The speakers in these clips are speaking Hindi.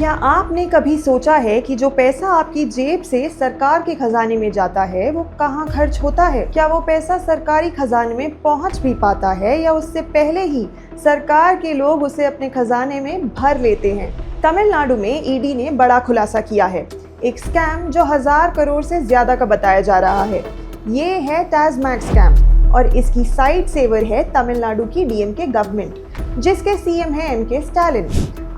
क्या आपने कभी सोचा है कि जो पैसा आपकी जेब से सरकार के खजाने में जाता है वो कहाँ खर्च होता है? क्या वो पैसा सरकारी खजाने में पहुँच भी पाता है या उससे पहले ही सरकार के लोग उसे अपने खजाने में भर लेते हैं? तमिलनाडु में ईडी ने बड़ा खुलासा किया है। एक स्कैम जो 1000 करोड़ से ज्यादा का बताया जा रहा है। ये है टैजमैक स्कैम और इसकी साइड सेवर है तमिलनाडु की डीएमके गवर्नमेंट, जिसके सीएम है एमके स्टालिन।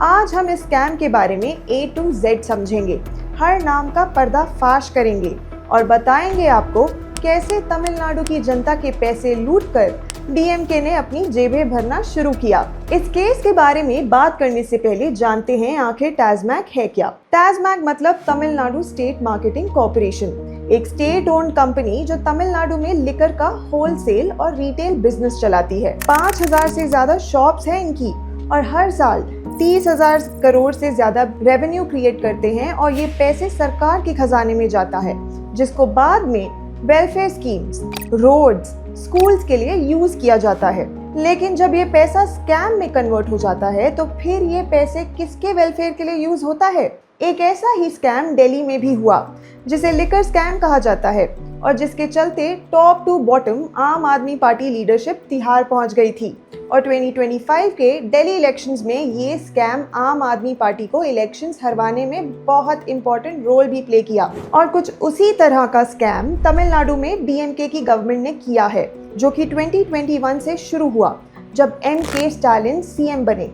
आज हम इस स्कैम के बारे में A to Z समझेंगे, हर नाम का पर्दाफाश करेंगे और बताएंगे आपको कैसे तमिलनाडु की जनता के पैसे लूटकर डीएमके ने अपनी जेबें भरना शुरू किया। इस केस के बारे में बात करने से पहले जानते हैं आखिर टैजमैक है क्या। टैजमैक मतलब तमिलनाडु स्टेट मार्केटिंग कॉर्पोरेशन, एक स्टेट ओन्ड कंपनी जो तमिलनाडु में लिकर का होलसेल और रिटेल बिजनेस चलाती है। 5000 से ज्यादा शॉप्स हैं इनकी और हर साल 30,000 करोड़ से ज्यादा रेवेन्यू क्रिएट करते हैं और ये पैसे सरकार के खजाने में जाता है, जिसको बाद में वेलफेयर स्कीम्स, रोड्स, स्कूल्स के लिए यूज किया जाता है। लेकिन जब ये पैसा स्कैम में कन्वर्ट हो जाता है तो फिर ये पैसे किसके वेलफेयर के लिए यूज होता है? एक ऐसा ही स्कैम दिल्ली में भी हुआ जिसे लिकर स्कैम कहा जाता है और जिसके चलते टॉप टू बॉटम आम आदमी पार्टी लीडरशिप तिहाड़ पहुंच गई थी और 2025 के दिल्ली इलेक्शंस में ये स्कैम आम आदमी पार्टी को इलेक्शंस हरवाने में बहुत इंपॉर्टेंट रोल भी प्ले किया। और कुछ उसी तरह का स्कैम तमिलनाडु में डीएमके की गवर्नमेंट ने किया है, जो कि 2021 से शुरू हुआ जब एमके स्टालिन सीएम बने।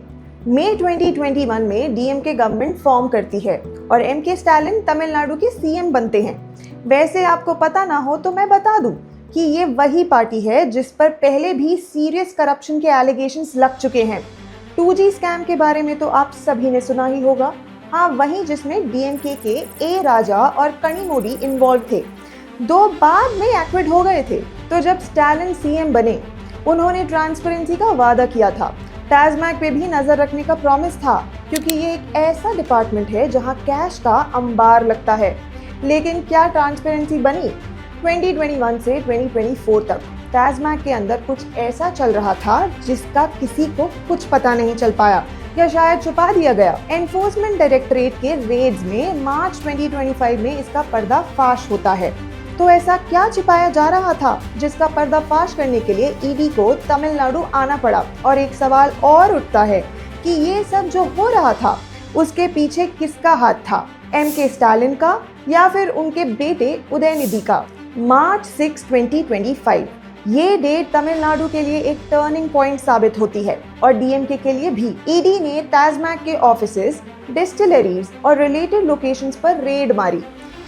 मई 2021 में डीएमके गवर्नमेंट फॉर्म करती है और एमके स्टालिन तमिलनाडु के सीएम बनते हैं। वैसे आपको पता ना हो तो मैं बता दूं कि ये वही पार्टी है जिस पर पहले भी सीरियस करप्शन के एलिगेशंस लग चुके हैं। 2G स्कैम के बारे में तो आप सभी ने सुना ही होगा। हाँ, वही जिसमें डीएमके के ए राजा और कनिमोडी इन्वॉल्व थे। दो बाद में एक्विट हो गए थे। तो जब स्टालिन सीएम बने उन्होंने ट्रांसपेरेंसी का वादा किया था। टैजमैक पे भी नजर रखने का प्रॉमिस था, क्योंकि ये एक ऐसा डिपार्टमेंट है जहां कैश का अंबार लगता है। लेकिन क्या ट्रांसपेरेंसी बनी? 2021 से 2024 तक टैजमैक के अंदर कुछ ऐसा चल रहा था जिसका किसी को कुछ पता नहीं चल पाया या शायद छुपा दिया गया। एनफोर्समेंट डायरेक्टरेट के रेड्स में मार्च 2025 में इसका पर्दाफाश होता है। तो ऐसा क्या छिपाया जा रहा था जिसका पर्दाफाश करने के लिए ईडी को तमिलनाडु आना पड़ा? और एक सवाल और उठता है कि ये सब जो हो रहा था उसके पीछे किसका हाथ था? एमके स्टालिन का या फिर उनके बेटे उदयनिधि का? मार्च 6, 2025 ये डेट तमिलनाडु के लिए एक टर्निंग पॉइंट साबित होती है और डीएमके के लिए भी। ईडी ने टैजमैक के ऑफिसेज, डिस्टिलरीज और रिलेटेड लोकेशंस पर रेड मारी।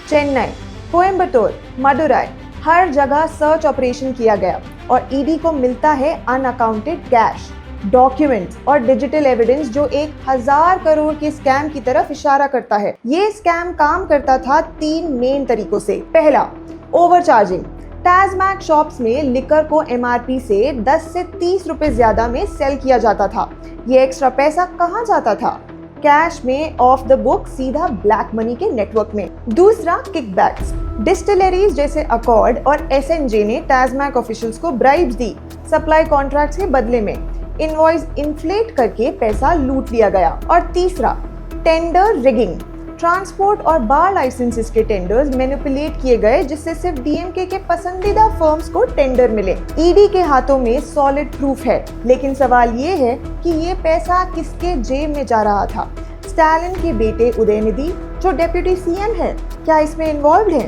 चेन्नई, कोयम्बटूर, मदुराई, हर जगह सर्च ऑपरेशन किया गया और ईडी को मिलता है अनअकाउंटेड कैश, डॉक्यूमेंट्स और डिजिटल एविडेंस जो 1000 करोड़ के स्कैम की तरफ इशारा करता है। ये स्कैम काम करता था 3 मेन तरीकों से। पहला, ओवरचार्जिंग। टैजमैक शॉप्स में लिकर को एमआरपी से 10 से 30 रुपए ज्यादा में सेल किया जाता था। ये एक्स्ट्रा पैसा कहाँ जाता था? कैश में ऑफ द बुक सीधा ब्लैक मनी के नेटवर्क में। दूसरा, किकबैक्स। डिस्टिलरीज जैसे अकॉर्ड और एसएनजे ने टैजमैक ऑफिशियल्स को ब्राइब्स दी सप्लाई कॉन्ट्रैक्ट्स के बदले में। इनवॉइस इन्फ्लेट करके पैसा लूट लिया गया। और तीसरा, टेंडर रिगिंग। ट्रांसपोर्ट और बार लाइसेंसेस के टेंडर्स मैनिपुलेट किए गए जिससे सिर्फ डीएमके के पसंदीदा फर्म्स को टेंडर मिले। ईडी के हाथों में सॉलिड प्रूफ है, लेकिन सवाल ये है कि ये पैसा किसके जेब में जा रहा था? स्टालिन के बेटे उदयनिधि जो डेप्यूटी सीएम है, क्या इसमें इन्वॉल्व है?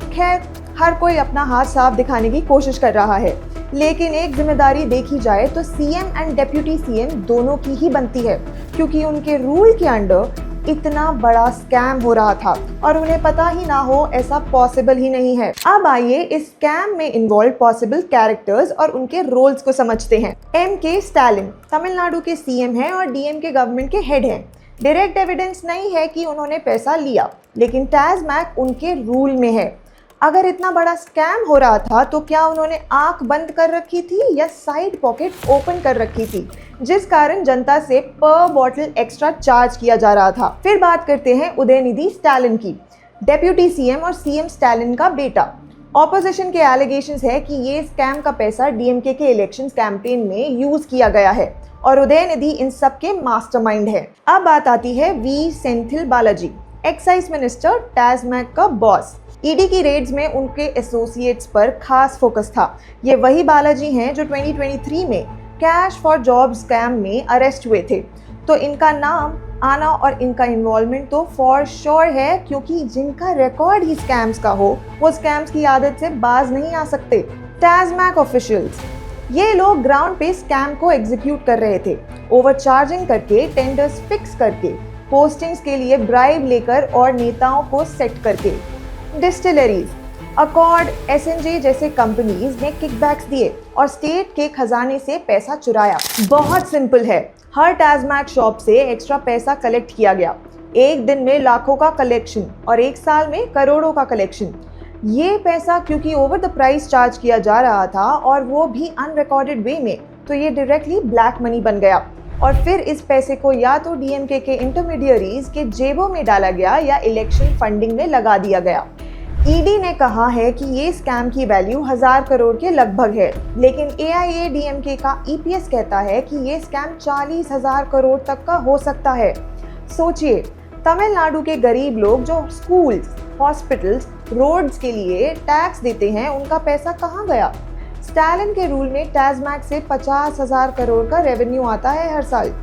खैर, हर कोई अपना हाथ साफ दिखाने की कोशिश कर रहा है, लेकिन एक जिम्मेदारी देखी जाए तो सीएम एंड डेप्यूटी सीएम दोनों की ही बनती है, क्योंकि उनके रूल के अंडर इतना बड़ा स्कैम हो रहा था और उन्हें पता ही ना हो ऐसा पॉसिबल ही नहीं है। अब आइए इस स्कैम में इन्वॉल्व पॉसिबल कैरेक्टर्स और उनके रोल्स को समझते हैं। एमके स्टालिन तमिलनाडु के सीएम हैं और डीएमके गवर्नमेंट के हेड हैं। डायरेक्ट एविडेंस नहीं है कि उन्होंने पैसा लिया, लेकिन टैजमैक उनके रूल में है। अगर इतना बड़ा स्कैम हो रहा था तो क्या उन्होंने आंख बंद कर रखी थी या साइड पॉकेट ओपन कर रखी थी, जिस कारण जनता से पर बॉटल एक्स्ट्रा चार्ज किया जा रहा था? फिर बात करते हैं उदयनिधि स्टालिन की, डेप्यूटी सीएम और सीएम स्टालिन का बेटा। ऑपोजिशन के एलिगेशंस है कि ये स्कैम का पैसा डीएमके के इलेक्शन कैंपेन में यूज किया गया है और उदयनिधि इन सब के मास्टरमाइंड है। अब बात आती है V Senthil Balaji, excise minister, TASMAC का बॉस। ईडी की रेड्स में उनके एसोसिएट्स पर खास फोकस था। ये वही बालाजी हैं जो 2023 में कैश फॉर जॉब स्कैम में अरेस्ट हुए थे। तो इनका नाम आना और इनका इन्वॉल्वमेंट तो फॉर श्योर है, क्योंकि जिनका रिकॉर्ड ही स्कैम्स का हो वो स्कैम्स की आदत से बाज नहीं आ सकते। टास्मैक ऑफिशियल्स, ये लोग ग्राउंड पे स्कैम को एग्जीक्यूट कर रहे थे, ओवरचार्जिंग करके, टेंडर्स फिक्स करके, पोस्टिंग्स के लिए ब्राइब लेकर और नेताओं को सेट करके। डिस्टिलरीज, अकॉर्ड, एसएनजे जैसे कंपनीज ने किकबैक्स दिए और स्टेट के खजाने से पैसा चुराया। बहुत सिंपल है, हर टास्मैक शॉप से एक्स्ट्रा पैसा कलेक्ट किया गया। एक दिन में लाखों का कलेक्शन और एक साल में करोड़ों का कलेक्शन। ये पैसा क्योंकि ओवर द प्राइस चार्ज किया जा रहा था और वो भी अनरिकॉर्डेड वे में, तो ये डायरेक्टली ब्लैक मनी बन गया और फिर इस पैसे को या तो डीएमके के इंटरमीडियरीज के जेबों में डाला गया या इलेक्शन फंडिंग में लगा दिया गया। ईडी ने कहा है कि ये स्कैम की वैल्यू 1000 करोड़ के लगभग है, लेकिन एआईएडीएमके का ईपीएस कहता है कि ये स्कैम 40,000 करोड़ तक का हो सकता है। सोचिए, तमिलनाडु के गरीब लोग जो स्कूल्स, हॉस्पिटल्स, रोड्स के लिए टैक्स देते हैं, उनका पैसा कहाँ गया? स्टालिन के रूल में टास्मैक से 50,000 करोड़ का रेवेन्यू आता है हर साल,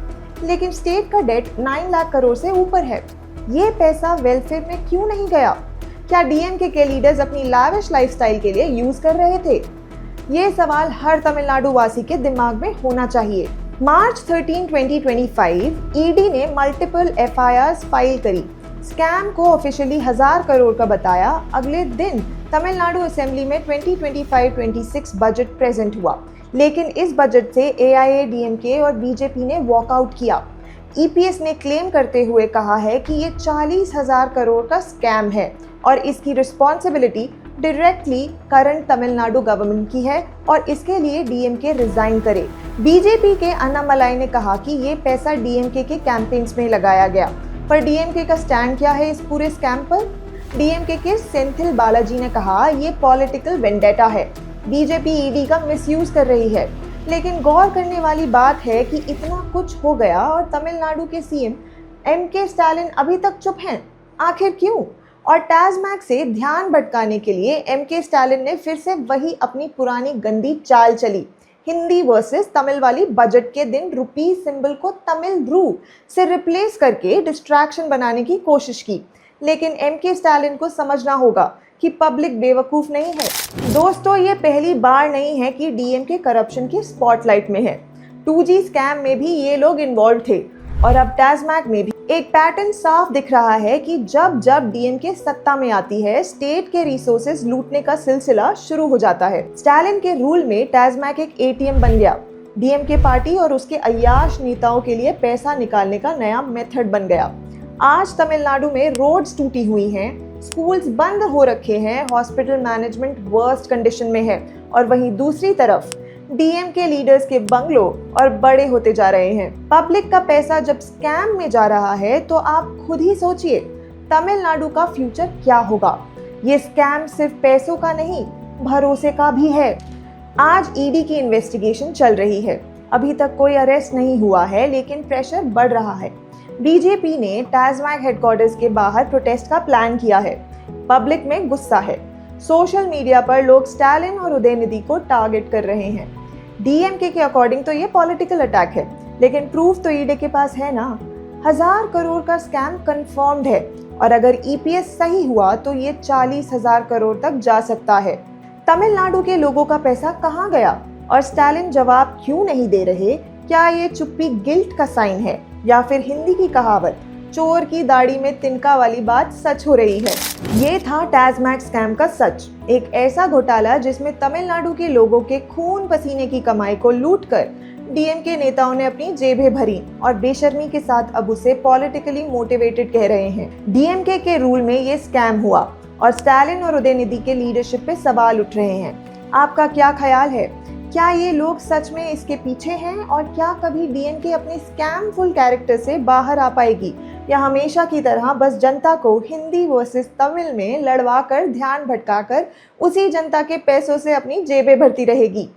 लेकिन स्टेट का डेट 9 लाख करोड़ से ऊपर है। ये पैसा वेलफेयर में क्यों नहीं गया? क्या डीएमके के लीडर्स अपनी लाविश लाइफस्टाइल के लिए यूज कर रहे थे? ये सवाल हर तमिलनाडु वासी के दिमाग में होना चाहिए। मार्च 13, 2025 ईडी ने मल्टीपल एफआईआर्स फाइल करी। स्कैम को ऑफिशियली 1000 करोड़ का बताया। अगले दिन तमिलनाडु असेंबली में 2025-26 बजट प्रेजेंट हुआ, लेकिन इस बजट से एआईएडीएमके और बीजेपी ने वॉकआउट किया। ईपीएस ने क्लेम करते हुए कहा है कि ये 40,000 करोड़ का स्कैम है और इसकी responsibility directly current Tamil Nadu government की है और इसके लिए डीएमके रिजाइन करे। बीजेपी के अन्नामलाई ने कहा कि ये पैसा डीएमके के कैंपेन्स में लगाया गया, पर डीएमके का स्टैंड क्या है इस पूरे स्कैम पर? डीएमके के सेंथिल बालाजी ने कहा ये पॉलिटिकल वेंडेटा है, बीजेपी ईडी का मिसयूज कर रही है। लेकिन गौर करने वाली बात है कि इतना कुछ हो गया और तमिलनाडु के सीएम एमके स्टालिन अभी तक चुप हैं। आखिर क्यों? और टास्मैक से ध्यान भटकाने के लिए एमके स्टालिन ने फिर से वही अपनी पुरानी गंदी चाल चली। हिंदी वर्सेस तमिल वाली बजट के दिन रुपी सिंबल को तमिल रू से रिप्लेस करके डिस्ट्रैक्शन बनाने की कोशिश की, लेकिन एमके स्टालिन को समझना होगा कि पब्लिक बेवकूफ़ नहीं है। दोस्तों, ये पहली बार नहीं है कि डीएमके करप्शन की स्पॉटलाइट में है। 2G स्कैम में भी ये लोग इन्वॉल्व थे और अब टास्मैक में भी एक पैटर्न साफ दिख रहा है कि जब जब डीएमके सत्ता में आती है, स्टेट के रिसोर्सेज लूटने का सिलसिला शुरू हो जाता है। स्टालिन के रूल में टास्मैक एक एटीएम बन गया। डीएमके पार्टी और उसके अय्याश नेताओं के लिए पैसा निकालने का नया मेथड बन गया। आज तमिलनाडु में रोड्स टूटी हुई हैं, स्कूल्स बंद हो रखे हैं, हॉस्पिटल मैनेजमेंट वर्स्ट कंडीशन में है और वहीं दूसरी तरफ डीएमके लीडर्स के बंगलों और बड़े होते जा रहे हैं। पब्लिक का पैसा जब स्कैम में जा रहा है तो आप खुद ही सोचिए तमिलनाडु का फ्यूचर क्या होगा। ये स्कैम सिर्फ पैसों का नहीं, भरोसे का भी है। आज ईडी की इन्वेस्टिगेशन चल रही है, अभी तक कोई अरेस्ट नहीं हुआ है, लेकिन प्रेशर बढ़ रहा है। बीजेपी ने टास्मैक हेडक्वार्टर्स के बाहर प्रोटेस्ट का प्लान किया है। पब्लिक में गुस्सा है। सोशल मीडिया पर लोग स्टालिन और उदयनिधि को टारगेट कर रहे हैं। डीएमके के अकॉर्डिंग तो ये पॉलिटिकल अटैक है, लेकिन प्रूफ तो ईडी के पास है ना। 1000 करोड़ का स्कैम कंफर्म्ड है और अगर ईपीएस सही हुआ तो ये 40,000 करोड़ तक जा सकता है। तमिलनाडु के लोगों का पैसा कहाँ गया और स्टालिन जवाब क्यों नहीं दे रहे? क्या ये चुप्पी गिल्ट का साइन है या फिर हिंदी की कहावत चोर की दाढ़ी में तिनका वाली बात सच हो रही है? ये था टास्मैक स्कैम का सच, एक ऐसा घोटाला जिसमें तमिलनाडु के लोगों के खून पसीने की कमाई को लूटकर डीएमके नेताओं ने अपनी जेबें भरी और बेशर्मी के साथ अब उसे पॉलिटिकली मोटिवेटेड कह रहे हैं। डीएमके के रूल में ये स्कैम हुआ और स्टालिन और उदयनिधि के लीडरशिप पे सवाल उठ रहे हैं। आपका क्या ख्याल है? क्या ये लोग सच में इसके पीछे हैं और क्या कभी डीएमके अपने स्कैमफुल कैरेक्टर से बाहर आ पाएगी या हमेशा की तरह बस जनता को हिंदी वर्सेस तमिल में लड़वा कर ध्यान भटकाकर उसी जनता के पैसों से अपनी जेबें भरती रहेगी?